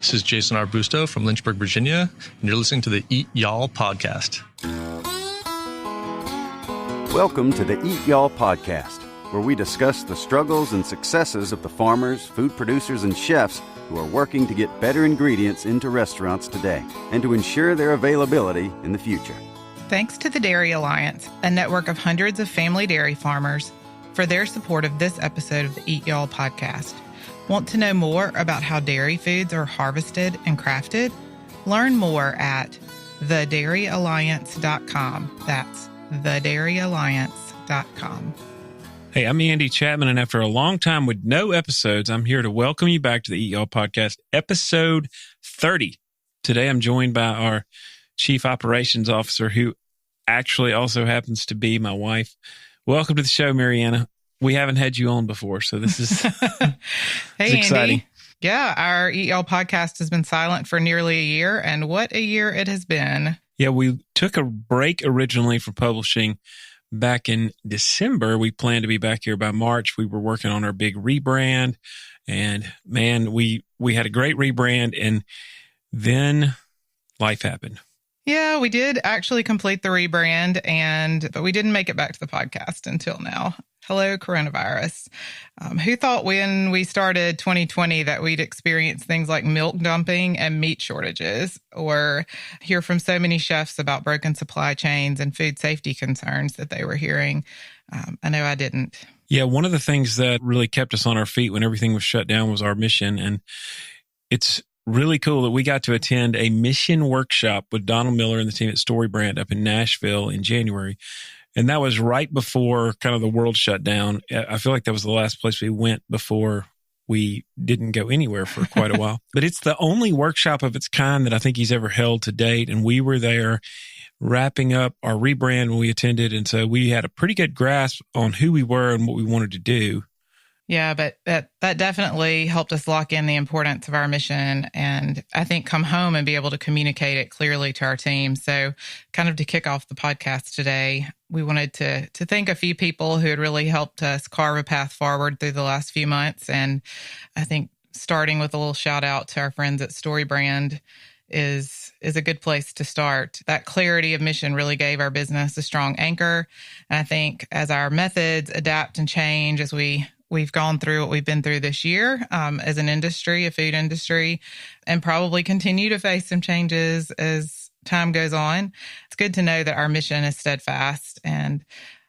This is Jason Arbusto from Lynchburg, Virginia, and you're listening to the EATYALL Podcast. Welcome to the EATYALL Podcast, where we discuss the struggles and successes of the farmers, food producers, and chefs who are working to get better ingredients into restaurants today and to ensure their availability in the future. Thanks to the Dairy Alliance, a network of hundreds of family dairy farmers, for their support of this episode of the EATYALL Podcast. Want to know more about how dairy foods are harvested and crafted? Learn more at thedairyalliance.com. That's thedairyalliance.com. Hey, I'm Andy Chapman, and after a long time with no episodes, I'm here to welcome you back to the EATYALL Podcast, episode 30. Today, I'm joined by our Chief Operations Officer, who actually also happens to be my wife. Welcome to the show, Mariana. We haven't had you on before, so this is Hey, exciting. Andy. Yeah, our EATYALL podcast has been silent for nearly a year, and what a year it has been. Yeah, we took a break originally from publishing back in December. We planned to be back here by March. We were working on our big rebrand, and man, we had a great rebrand, and then life happened. Yeah, we did actually complete the rebrand, but we didn't make it back to the podcast until now. Hello, coronavirus. Who thought when we started 2020 that we'd experience things like milk dumping and meat shortages, or hear from so many chefs about broken supply chains and food safety concerns that they were hearing? I know I didn't. Yeah, one of the things that really kept us on our feet when everything was shut down was our mission. And it's really cool that we got to attend a mission workshop with Donald Miller and the team at StoryBrand up in Nashville in January. And that was right before kind of the world shut down. I feel like that was the last place we went before we didn't go anywhere for quite a while. But it's the only workshop of its kind that I think he's ever held to date. And we were there wrapping up our rebrand when we attended. And so we had a pretty good grasp on who we were and what we wanted to do. Yeah, but that definitely helped us lock in the importance of our mission, and I think come home and be able to communicate it clearly to our team. So kind of to kick off the podcast today, we wanted to thank a few people who had really helped us carve a path forward through the last few months. And I think starting with a little shout out to our friends at StoryBrand is a good place to start. That clarity of mission really gave our business a strong anchor. And I think as our methods adapt and change, as we've gone through what we've been through this year as an industry, a food industry, and probably continue to face some changes as time goes on. It's good to know that our mission is steadfast, and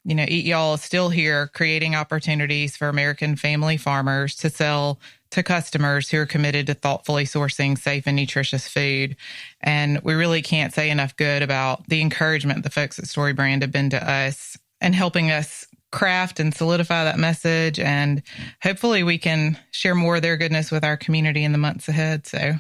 EATYALL is still here, creating opportunities for American family farmers to sell to customers who are committed to thoughtfully sourcing safe and nutritious food. And we really can't say enough good about the encouragement the folks at StoryBrand have been to us and helping us craft and solidify that message. And hopefully we can share more of their goodness with our community in the months ahead. So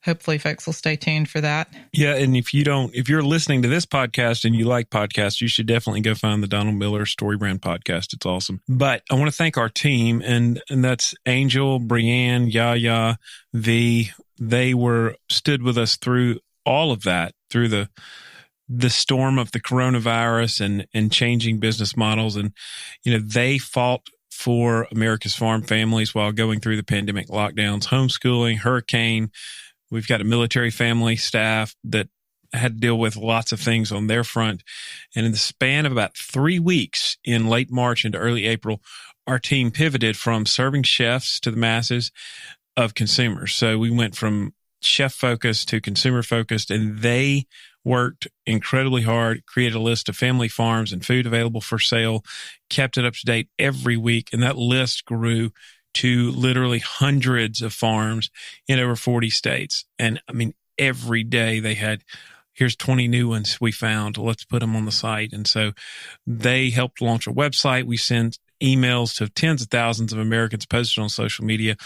hopefully folks will stay tuned for that. Yeah. And if you're listening to this podcast and you like podcasts, you should definitely go find the Donald Miller StoryBrand podcast. It's awesome. But I want to thank our team, and that's Angel, Brianne, Yaya, V. They stood with us through all of that, through the storm of the coronavirus and changing business models. And, they fought for America's farm families while going through the pandemic lockdowns, homeschooling, hurricane. We've got a military family staff that had to deal with lots of things on their front. And in the span of about 3 weeks in late March into early April, our team pivoted from serving chefs to the masses of consumers. So we went from chef focused to consumer focused, and they worked incredibly hard, created a list of family farms and food available for sale, kept it up to date every week. And that list grew to literally hundreds of farms in over 40 states. And I mean, every day they had, here's 20 new ones we found, let's put them on the site. And so they helped launch a website. We sent emails to tens of thousands of Americans, posted on social media.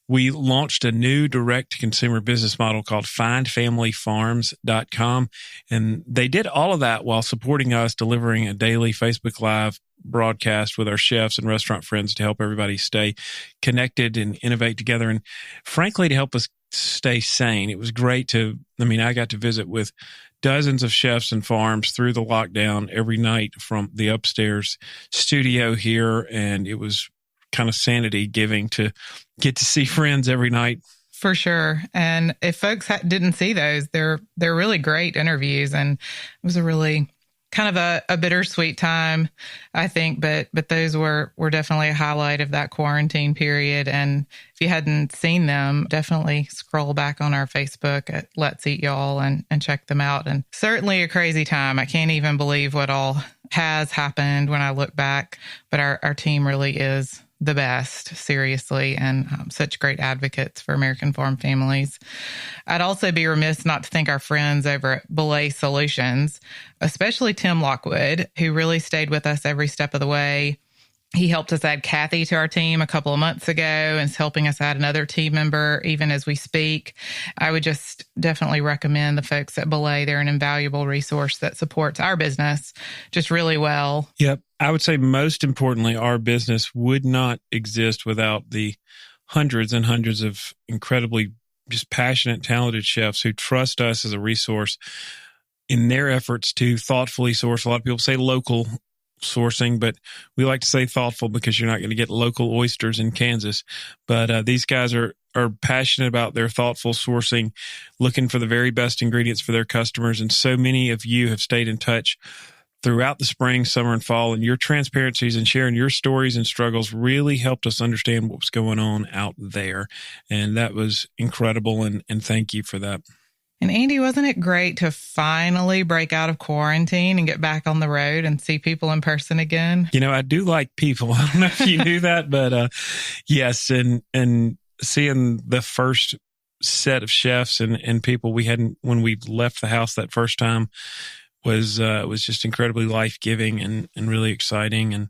We launched a new direct-to-consumer business model called findfamilyfarms.com, and they did all of that while supporting us, delivering a daily Facebook Live broadcast with our chefs and restaurant friends to help everybody stay connected and innovate together, and frankly, to help us stay sane. It was great I got to visit with dozens of chefs and farms through the lockdown every night from the upstairs studio here, and it was kind of sanity giving to get to see friends every night For sure. And if folks didn't see those, they're really great interviews. And it was a really kind of a bittersweet time, I think, but those were definitely a highlight of that quarantine period. And if you hadn't seen them, definitely scroll back on our Facebook at Let's Eat Y'all and check them out. And certainly a crazy time. I can't even believe what all has happened when I look back, but our team really is the best, seriously, and such great advocates for American farm families. I'd also be remiss not to thank our friends over at Belay Solutions, especially Tim Lockwood, who really stayed with us every step of the way. He helped us add Kathy to our team a couple of months ago and is helping us add another team member even as we speak. I would just definitely recommend the folks at Belay. They're an invaluable resource that supports our business just really well. Yep. I would say most importantly, our business would not exist without the hundreds and hundreds of incredibly just passionate, talented chefs who trust us as a resource in their efforts to thoughtfully source. A lot of people say local sourcing, but we like to say thoughtful because you're not going to get local oysters in Kansas. But these guys are passionate about their thoughtful sourcing, looking for the very best ingredients for their customers. And so many of you have stayed in touch throughout the spring, summer, and fall. And your transparencies and sharing your stories and struggles really helped us understand what was going on out there. And that was incredible. And thank you for that. And Andy, wasn't it great to finally break out of quarantine and get back on the road and see people in person again? You know, I do like people. I don't know if you knew that, but yes. And seeing the first set of chefs and people we hadn't, when we left the house that first time, was just incredibly life-giving and really exciting. And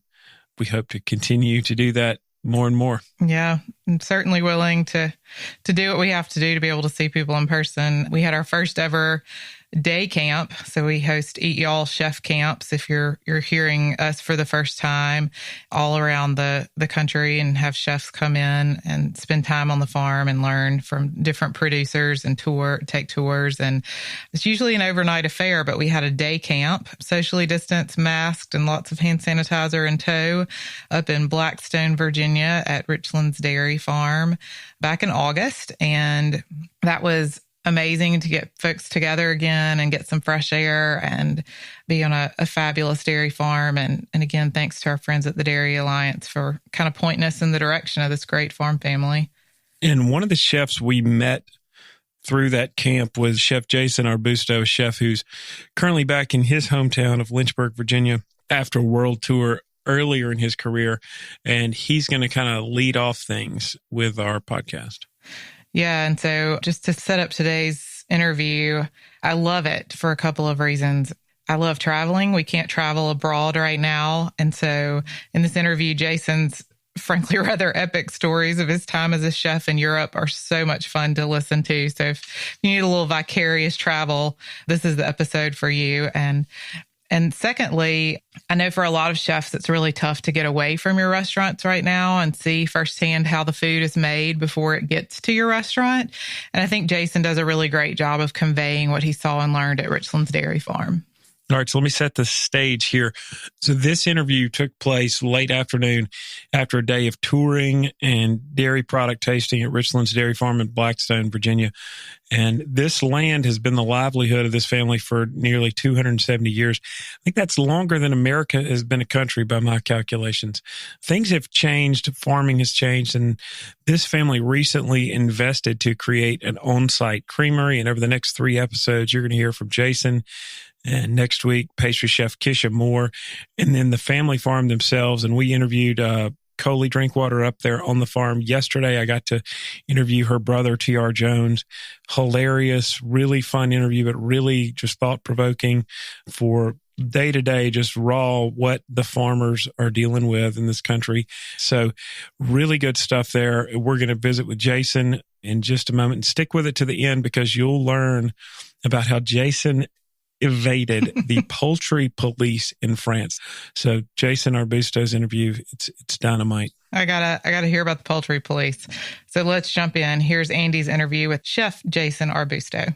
we hope to continue to do that more and more. Yeah, I'm certainly willing to do what we have to do to be able to see people in person. We had our first ever day camp. So we host Eat Y'all chef camps. If you're hearing us for the first time, all around the country, and have chefs come in and spend time on the farm and learn from different producers and take tours. And it's usually an overnight affair, but we had a day camp, socially distanced, masked, and lots of hand sanitizer in tow up in Blackstone, Virginia at Richlands Dairy Farm back in August. And that was amazing to get folks together again and get some fresh air and be on a fabulous dairy farm. And again, thanks to our friends at the Dairy Alliance for kind of pointing us in the direction of this great farm family. And one of the chefs we met through that camp was Chef Jason Arbusto, a chef who's currently back in his hometown of Lynchburg, Virginia, after a world tour earlier in his career. And he's going to kind of lead off things with our podcast. Yeah. And so just to set up today's interview, I love it for a couple of reasons. I love traveling. We can't travel abroad right now. And so in this interview, Jason's frankly rather epic stories of his time as a chef in Europe are so much fun to listen to. So if you need a little vicarious travel, this is the episode for you. And secondly, I know for a lot of chefs, it's really tough to get away from your restaurants right now and see firsthand how the food is made before it gets to your restaurant. And I think Jason does a really great job of conveying what he saw and learned at Richlands Dairy Farm. All right, so let me set the stage here. So this interview took place late afternoon after a day of touring and dairy product tasting at Richlands Dairy Farm in Blackstone, Virginia. And this land has been the livelihood of this family for nearly 270 years. I think that's longer than America has been a country by my calculations. Things have changed. Farming has changed. And this family recently invested to create an on-site creamery. And over the next 3 episodes, you're going to hear from Jason. And next week, pastry chef Kisha Moore, and then the family farm themselves. And we interviewed Coley Drinkwater up there on the farm. Yesterday, I got to interview her brother, T.R. Jones. Hilarious, really fun interview, but really just thought-provoking for day-to-day, just raw what the farmers are dealing with in this country. So really good stuff there. We're going to visit with Jason in just a moment. And stick with it to the end because you'll learn about how Jason evaded the poultry police in France. So Jason Arbusto's interview, it's dynamite. I gotta hear about the poultry police. So let's jump in. Here's Andy's interview with Chef Jason Arbusto.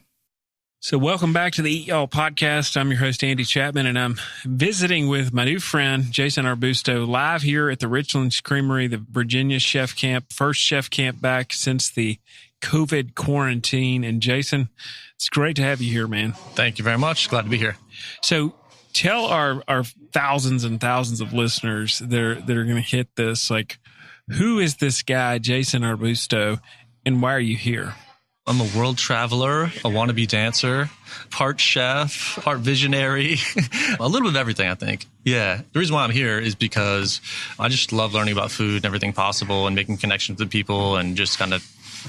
So welcome back to the Eat Y'all Podcast. I'm your host, Andy Chapman, and I'm visiting with my new friend, Jason Arbusto, live here at the Richlands Creamery, the Virginia Chef Camp, first chef camp back since the COVID quarantine. And Jason, it's great to have you here, man. Thank you very much. Glad to be here. So tell our thousands and thousands of listeners that are going to hit this, like, who is this guy, Jason Arbusto, and why are you here? I'm a world traveler, a wannabe dancer, part chef, part visionary, a little bit of everything, I think. Yeah. The reason why I'm here is because I just love learning about food and everything possible and making connections with people and just kind of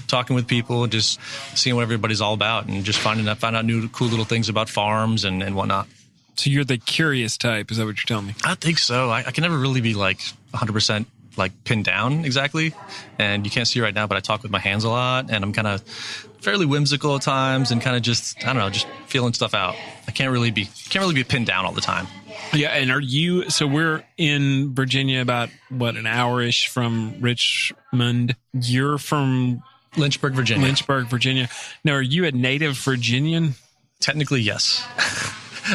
talking with people, just seeing what everybody's all about and just find out new cool little things about farms and whatnot. So you're the curious type. Is that what you're telling me? I think so. I can never really be like 100% like pinned down exactly. And you can't see right now, but I talk with my hands a lot and I'm kind of fairly whimsical at times and kind of just, I don't know, just feeling stuff out. I can't really be pinned down all the time. Yeah. And so we're in Virginia about an hour-ish from Richmond. You're from Lynchburg, Virginia. Now, are you a native Virginian? Technically, yes.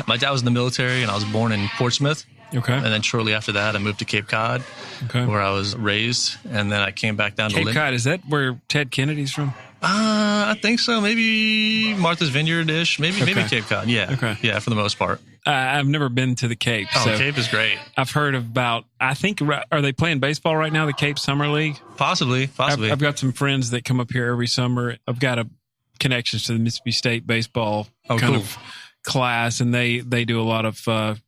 My dad was in the military and I was born in Portsmouth. Okay. And then shortly after that, I moved to Cape Cod, where I was raised. And then I came back down to Cape Cod. Is that where Ted Kennedy's from? I think so. Maybe Martha's Vineyard-ish. Maybe Cape Cod. Yeah. Okay. Yeah, for the most part. I've never been to the Cape. Oh, so Cape is great. I've heard about, are they playing baseball right now, the Cape Summer League? Possibly. I've got some friends that come up here every summer. I've got connections to the Mississippi State baseball of class, and they do a lot of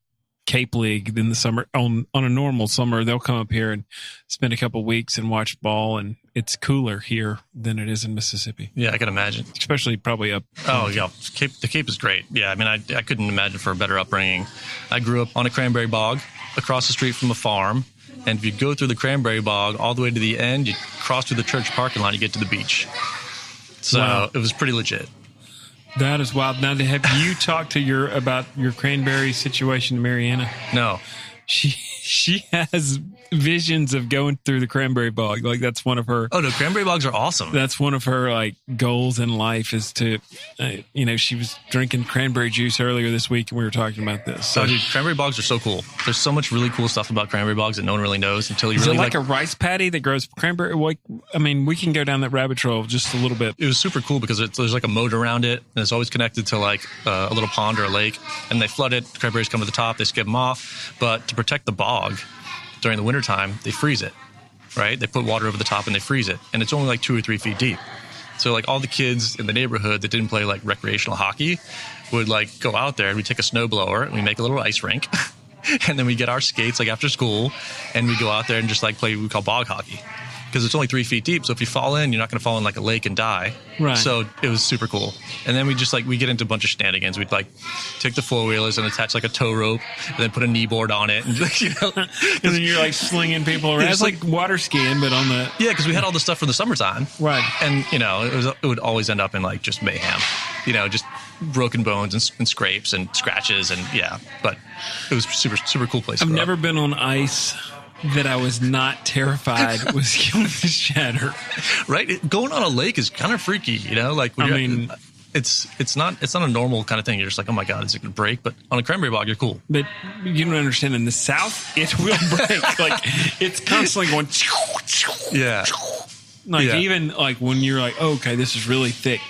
Cape League in the summer. On a normal summer, they'll come up here and spend a couple of weeks and watch ball, and it's cooler here than it is in Mississippi. Yeah, I can imagine. Especially probably up. Oh, yeah. The Cape is great. Yeah, I mean, I couldn't imagine for a better upbringing. I grew up on a cranberry bog across the street from a farm, and if you go through the cranberry bog all the way to the end, you cross through the church parking lot, you get to the beach. So It was pretty legit. That is wild. Now, have you talked to about your cranberry situation to Mariana? No. She has visions of going through the cranberry bog. Like, that's one of her. Oh, no, cranberry bogs are awesome. That's one of her like goals in life is to, she was drinking cranberry juice earlier this week and we were talking about this. So, dude, cranberry bogs are so cool. There's so much really cool stuff about cranberry bogs that no one really knows until you is really it like a rice paddy that grows cranberry? I mean, we can go down that rabbit trail just a little bit. It was super cool because there's like a moat around it and it's always connected to like a little pond or a lake, and they flood it. Cranberries come to the top, they skip them off, but to protect the bog during the wintertime, they freeze it, right? They put water over the top and they freeze it. And it's only like 2 or 3 feet deep. So like all the kids in the neighborhood that didn't play like recreational hockey would like go out there and we take a snowblower and we make a little ice rink. And then we get our skates like after school and we go out there and just like play what we call bog hockey. Because it's only 3 feet deep. So if you fall in, you're not going to fall in like a lake and die. Right. So it was super cool. And then we just like, we get into a bunch of shenanigans. We'd like take the four-wheelers and attach like a tow rope and then put a knee board on it. And, and then you're like slinging people around. It's like water skiing, but on the. Yeah, because we had all the stuff for the summertime. Right. And, it would always end up in like just mayhem. Just broken bones and scrapes and scratches. And yeah, but it was super, super cool place. I've never been on ice that I was not terrified was going to shatter. Right? Going on a lake is kind of freaky, Like when it's not a normal kind of thing. You're just like, oh my God, is it going to break? But on a cranberry bog, you're cool. But you don't understand. In the South, it will break. Like it's constantly going. Yeah. Even like when you're like, oh, okay, this is really thick.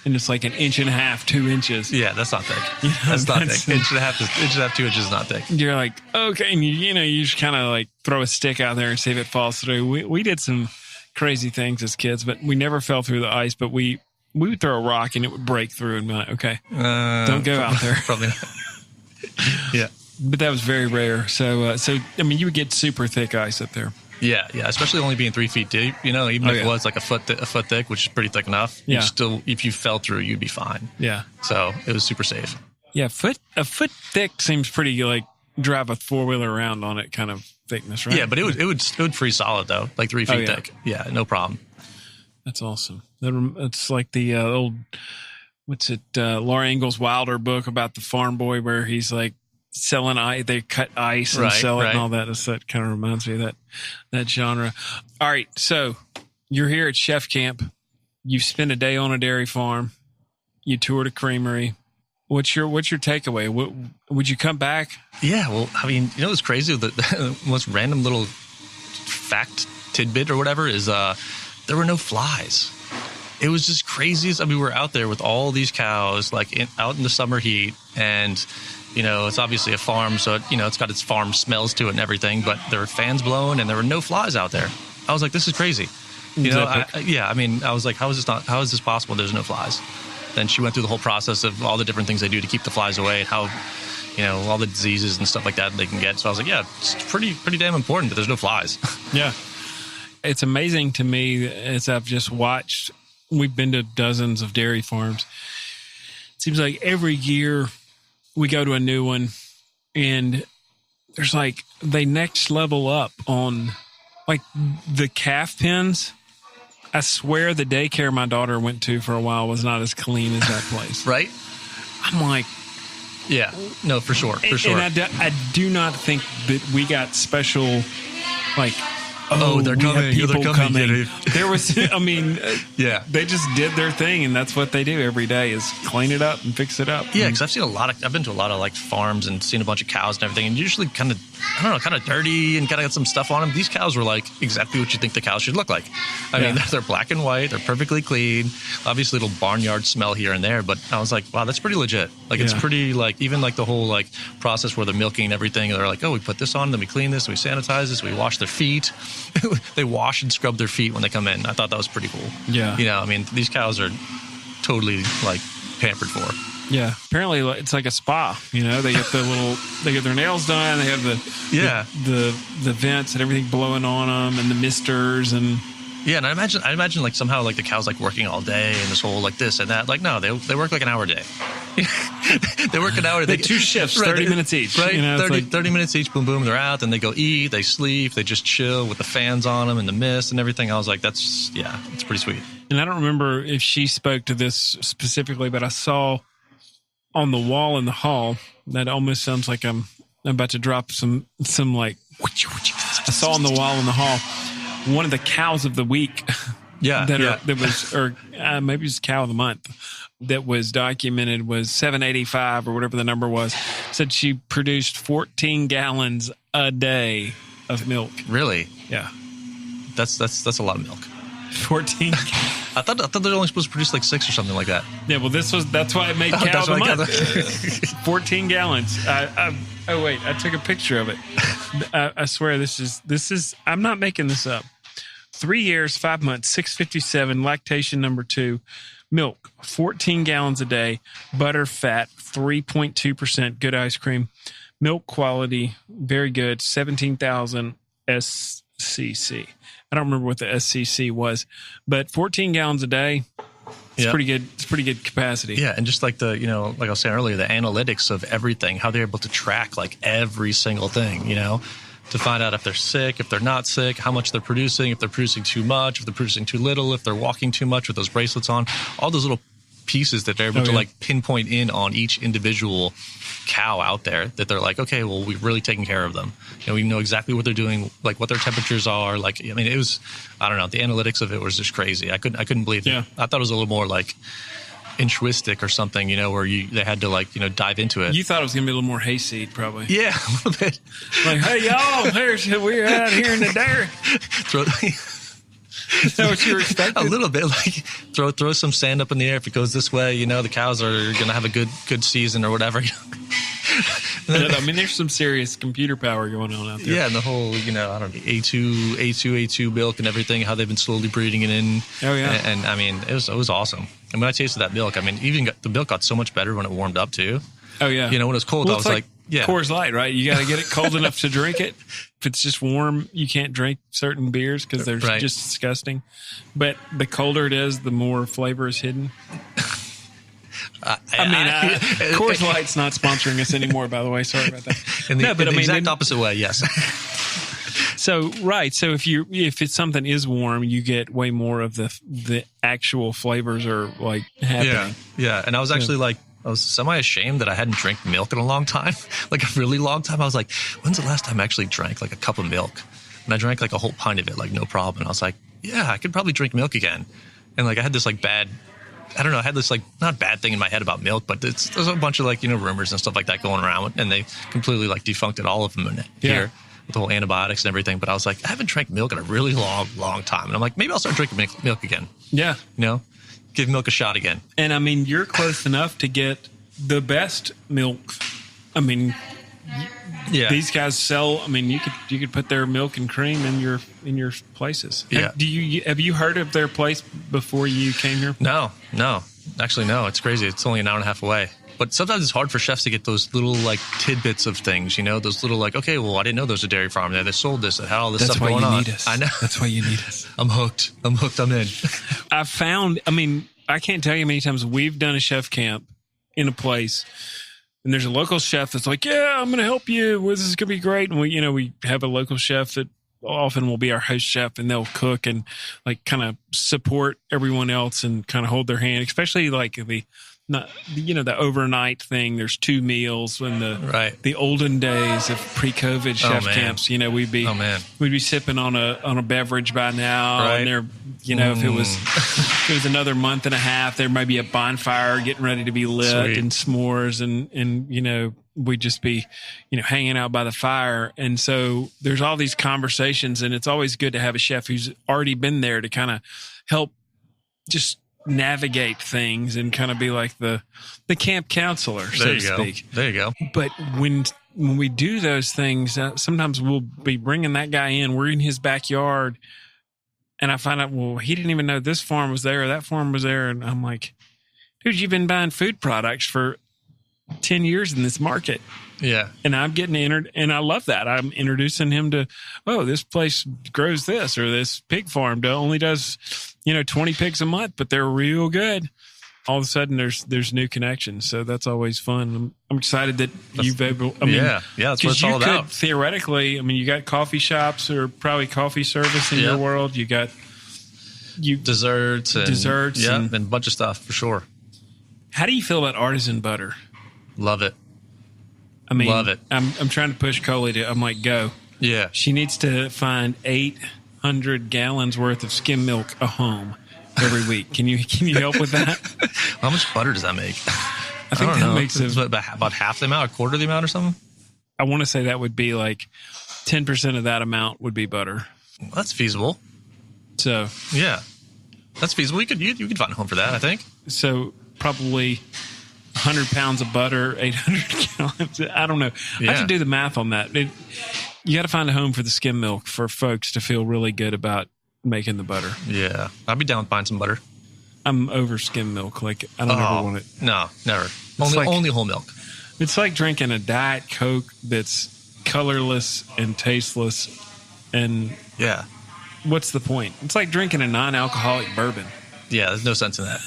And it's like 1.5 inches, 2 inches. Yeah, that's not thick. That's not thick. 1.5 to 2 inches is not thick. You're like, okay, and you just kind of like throw a stick out there and see if it falls through. We did some crazy things as kids, but we never fell through the ice. But we would throw a rock and it would break through and be like, okay, don't go out there. Probably not. Yeah, but that was very rare. So I mean, you would get super thick ice up there. Yeah, especially only being 3 feet deep. Even if it was like a foot thick, which is pretty thick enough. Yeah. Still, if you fell through, you'd be fine. Yeah. So it was super safe. Yeah, a foot thick seems pretty like drive a four-wheeler around on it kind of thickness, right? Yeah, but it would freeze solid though, like 3 feet thick. Yeah, no problem. That's awesome. It's like the old Laura Ingalls Wilder book about the farm boy where he's like selling ice, they cut ice and sell it and all that. That kind of reminds me of that genre. All right, so you're here at Chef Camp. You've spent a day on a dairy farm. You toured a creamery. What's your takeaway? Would you come back? Yeah, well, I mean, what's crazy? The most random little fact tidbit or whatever is there were no flies. it was just crazy. I mean, we were out there with all these cows, like out in the summer heat, and it's obviously a farm, so it's got its farm smells to it and everything. But there were fans blowing, and there were no flies out there. I was like, this is crazy. I was like, how is this possible? There's no flies. Then she went through the whole process of all the different things they do to keep the flies away, and how all the diseases and stuff like that they can get. So I was like, yeah, it's pretty damn important that there's no flies. Yeah. It's amazing to me as I've just watched. We've been to dozens of dairy farms. It seems like every year we go to a new one, and there's like they next level up on like the calf pens. I swear the daycare my daughter went to for a while was not as clean as that place. Right? I'm like, yeah, no, for sure. And I do not think that we got special, like, they're coming. People they're coming. There was, yeah, they just did their thing, and that's what they do every day is clean it up and fix it up. Yeah, because I've been to a lot of like farms and seen a bunch of cows and everything, and usually kind of dirty and kind of got some stuff on them. These cows were like exactly what you think the cows should look like. I mean, they're black and white, they're perfectly clean. Obviously, a little barnyard smell here and there, but I was like, wow, that's pretty legit. Like, it's pretty like even like the whole like process where they're milking and everything. They're like, oh, we put this on, then we clean this, we sanitize this, we wash their feet. They wash and scrub their feet when they come in. I thought that was pretty cool. Yeah. I mean, these cows are totally like pampered for. Yeah. Apparently it's like a spa, they get their nails done. They have the vents and everything blowing on them and the misters and. Yeah. And I imagine like somehow like the cows like working all day and this whole like this and that. Like, no, they work like an hour a day. They work an hour. They two shifts, 30 minutes each. Right, 30 minutes each, boom, boom, they're out. Then they go eat, they sleep, they just chill with the fans on them and the mist and everything. I was like, it's pretty sweet. And I don't remember if she spoke to this specifically, but I saw on the wall in the hall, that almost sounds like I'm about to drop some like, I saw on the wall in the hall, one of the cows of the week. That was, or maybe it's cow of the month that was documented was 785 or whatever the number was. Said she produced 14 gallons a day of milk. Really? Yeah. That's a lot of milk. 14. I thought they're only supposed to produce like 6 or something like that. Yeah, well, that's why it made cow of the month. 14 gallons. Wait, I took a picture of it. I swear this is, I'm not making this up. 3 years, 5 months, 657, lactation number 2, milk, 14 gallons a day, butter, fat, 3.2%, good ice cream, milk quality, very good, 17,000 SCC. I don't remember what the SCC was, but 14 gallons a day, it's pretty good. It's pretty good capacity. Yeah, and just like the, like I was saying earlier, the analytics of everything, how they're able to track like every single thing, to find out if they're sick, if they're not sick, how much they're producing, if they're producing too much, if they're producing too little, if they're walking too much with those bracelets on, all those little pieces that they're able to like pinpoint in on each individual cow out there that they're like, okay, well, we've really taken care of them. We know exactly what they're doing, like what their temperatures are. Like, I mean, it was, I don't know, the analytics of it was just crazy. I couldn't believe it. I thought it was a little more like altruistic or something, where they had to like, dive into it. You thought it was going to be a little more hayseed, probably. Yeah, a little bit. Like, hey, y'all, we're out here in the dairy. Is that what you were expecting? A little bit, like throw some sand up in the air if it goes this way. The cows are going to have a good season or whatever. I mean, there's some serious computer power going on out there. Yeah, and the whole, I don't know, A2 milk and everything, how they've been slowly breeding it in. Oh, yeah. And I mean, it was awesome. And when I tasted that milk, I mean, the milk got so much better when it warmed up, too. Oh, yeah. When it was cold, I was like, yeah. Coors Light, right? You got to get it cold enough to drink it. If it's just warm, you can't drink certain beers because they're just disgusting. But the colder it is, the more flavor is hidden. Coors Light's not sponsoring us anymore, by the way. Sorry about that. In the exact opposite way, yes. So if it's something is warm, you get way more of the actual flavors are like happening. Yeah. And I was actually I was semi-ashamed that I hadn't drank milk in a long time, like a really long time. I was like, when's the last time I actually drank like a cup of milk? And I drank like a whole pint of it, like no problem. And I was like, yeah, I could probably drink milk again. And like I had this like bad, I don't know, I had this like not bad thing in my head about milk, but there's a bunch of like, rumors and stuff like that going around. And they completely like defuncted all of them here with the whole antibiotics and everything. But I was like, I haven't drank milk in a really long time. And I'm like, maybe I'll start drinking milk again. Yeah. Give milk a shot again. And I mean, you're close enough to get the best milk. I mean, these guys sell. I mean, you could put their milk and cream in your places. Yeah. Have you heard of their place before you came here? No. Actually, no. It's crazy. It's only an hour and a half away. But sometimes it's hard for chefs to get those little like tidbits of things, those little like, okay, well, I didn't know there was a dairy farm there. They sold this. It had all this stuff going on. Need us. I know. That's why you need us. I'm hooked. I'm in. I found, I mean, I can't tell you how many times we've done a chef camp in a place, and there's a local chef that's like, yeah, I'm going to help you. This is going to be great. And we have a local chef that often will be our host chef, and they'll cook and like kind of support everyone else and kind of hold their hand, especially like the overnight thing. There's 2 meals when the olden days of pre-COVID chef camps, we'd be sipping on a beverage by now. Right. And there, if it was another month and a half, there might be a bonfire getting ready to be lit. Sweet. And s'mores and we'd just be, hanging out by the fire. And so there's all these conversations, and it's always good to have a chef who's already been there to kind of help just navigate things and kind of be like the camp counselor, so to speak. There you go. But when we do those things, sometimes we'll be bringing that guy in. We're in his backyard, and I find out, well, he didn't even know this farm was there or that farm was there. And I'm like, dude, you've been buying food products for 10 years in this market. Yeah. And I'm getting entered, and I love that. I'm introducing him to, this place grows this, or this pig farm only does, 20 pigs a month, but they're real good. All of a sudden there's new connections. So that's always fun. I'm excited that you've able, that's what it's all about. Theoretically, you got coffee shops or probably coffee service in your world. You got desserts and a bunch of stuff for sure. How do you feel about artisan butter? Love it. Love it. I'm trying to push Coley to, I'm like, go. Yeah. She needs to find 800 gallons worth of skim milk a home every week. Can you help with that? How much butter does that make? I think that makes about half the amount, a quarter of the amount or something? I want to say that would be like 10% of that amount would be butter. Well, that's feasible. So. Yeah. That's feasible. You could find a home for that, I think. So probably 100 pounds of butter, 800 gallons. I don't know. Yeah. I have to do the math on that. You got to find a home for the skim milk for folks to feel really good about making the butter. Yeah. I'd be down with buying some butter. I'm over skim milk. Like, I don't ever want it. No, never. Only whole milk. It's like drinking a Diet Coke that's colorless and tasteless. And yeah. What's the point? It's like drinking a non-alcoholic bourbon. Yeah, there's no sense in that.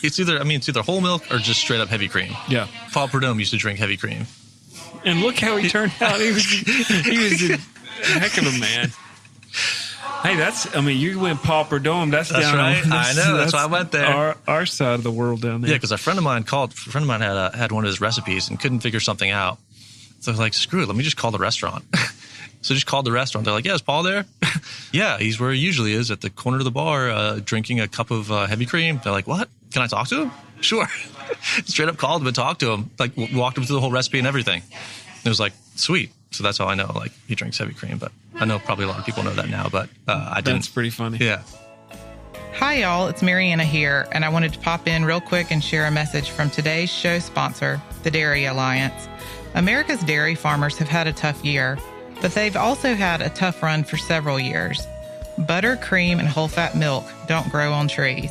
It's either whole milk or just straight up heavy cream. Yeah. Paul Prudhomme used to drink heavy cream. And look how he turned out. He was a heck of a man. Hey, you went Paul Prudhomme. That's down right. On, I know. That's why I went there. Our side of the world down there. Yeah, because a friend of mine had one of his recipes and couldn't figure something out. So I was like, screw it. Let me just call the restaurant. So just called the restaurant. They're like, yeah, is Paul there? Yeah, he's where he usually is, at the corner of the bar, drinking a cup of heavy cream. They're like, what? Can I talk to him? Sure. Straight up called him and talked to him. Like, walked him through the whole recipe and everything. It was like, sweet. So that's how I know, like, he drinks heavy cream. But I know probably a lot of people know that now, but I didn't. That's pretty funny. Yeah. Hi, y'all. It's Mariana here, and I wanted to pop in real quick and share a message from today's show sponsor, the Dairy Alliance. America's dairy farmers have had a tough year, but they've also had a tough run for several years. Butter, cream, and whole-fat milk don't grow on trees.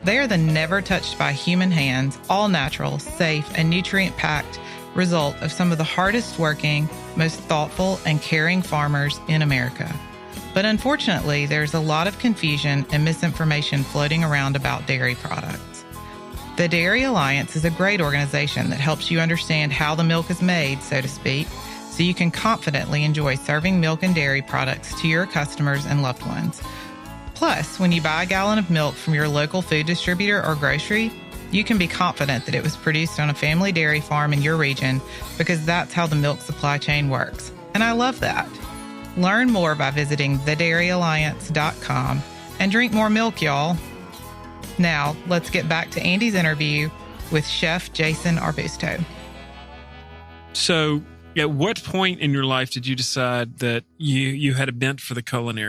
They are the never touched by human hands, all natural, safe, and nutrient-packed result of some of the hardest working, most thoughtful, and caring farmers in America. But unfortunately, there's a lot of confusion and misinformation floating around about dairy products. The Dairy Alliance is a great organization that helps you understand how the milk is made, so to speak, so you can confidently enjoy serving milk and dairy products to your customers and loved ones. Plus, when you buy a gallon of milk from your local food distributor or grocery, you can be confident that it was produced on a family dairy farm in your region, because that's how the milk supply chain works. And I love that. Learn more by visiting thedairyalliance.com and drink more milk, y'all. Now, let's get back to Andy's interview with Chef Jason Arbusto. So, at what point in your life did you decide that you had a bent for the culinary?